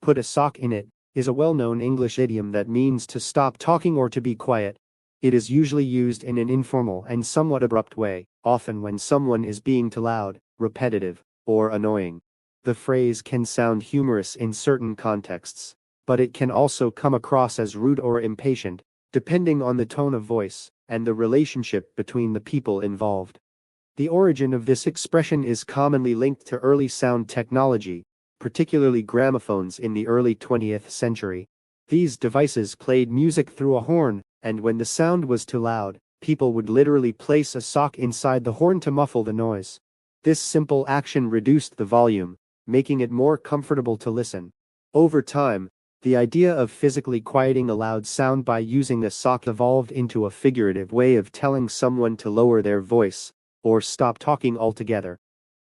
"Put a sock in it" is a well-known English idiom that means to stop talking or to be quiet. It is usually used in an informal and somewhat abrupt way, often when someone is being too loud, repetitive, or annoying. The phrase can sound humorous in certain contexts, but it can also come across as rude or impatient, depending on the tone of voice and the relationship between the people involved. The origin of this expression is commonly linked to early sound technology, particularly gramophones in the early 20th century. These devices played music through a horn, and when the sound was too loud, people would literally place a sock inside the horn to muffle the noise. This simple action reduced the volume, making it more comfortable to listen. Over time, the idea of physically quieting a loud sound by using a sock evolved into a figurative way of telling someone to lower their voice or stop talking altogether.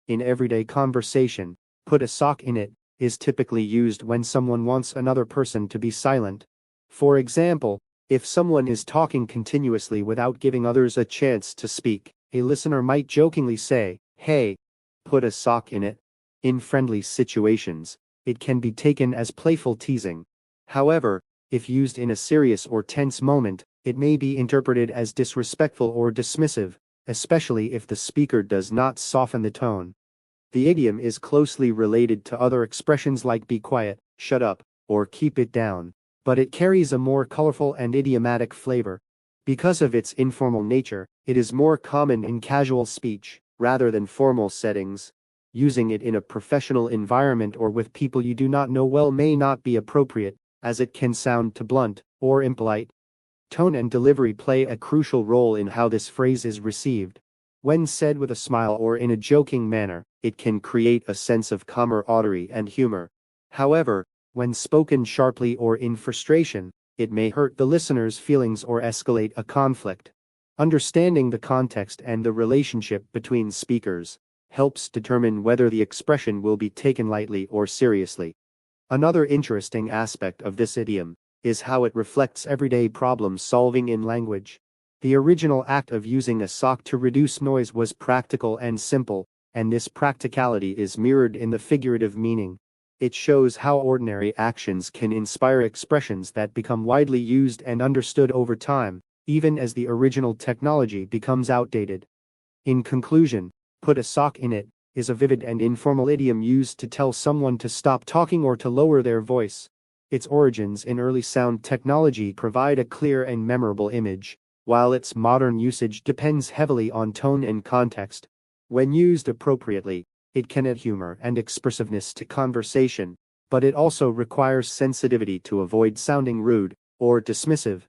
In everyday conversation, "put a sock in it" is typically used when someone wants another person to be silent. For example, if someone is talking continuously without giving others a chance to speak, a listener might jokingly say, "Hey, put a sock in it." In friendly situations, it can be taken as playful teasing. However, if used in a serious or tense moment, it may be interpreted as disrespectful or dismissive, especially if the speaker does not soften the tone. The idiom is closely related to other expressions like "be quiet," "shut up," or "keep it down," but it carries a more colorful and idiomatic flavor. Because of its informal nature, it is more common in casual speech, rather than formal settings. Using it in a professional environment or with people you do not know well may not be appropriate, as it can sound too blunt or impolite. Tone and delivery play a crucial role in how this phrase is received. When said with a smile or in a joking manner, it can create a sense of camaraderie and humor. However, when spoken sharply or in frustration, it may hurt the listener's feelings or escalate a conflict. Understanding the context and the relationship between speakers helps determine whether the expression will be taken lightly or seriously. Another interesting aspect of this idiom is how it reflects everyday problem solving in language. The original act of using a sock to reduce noise was practical and simple, and this practicality is mirrored in the figurative meaning. It shows how ordinary actions can inspire expressions that become widely used and understood over time, even as the original technology becomes outdated. In conclusion, "put a sock in it" is a vivid and informal idiom used to tell someone to stop talking or to lower their voice. Its origins in early sound technology provide a clear and memorable image, while its modern usage depends heavily on tone and context. When used appropriately, it can add humor and expressiveness to conversation, but it also requires sensitivity to avoid sounding rude or dismissive.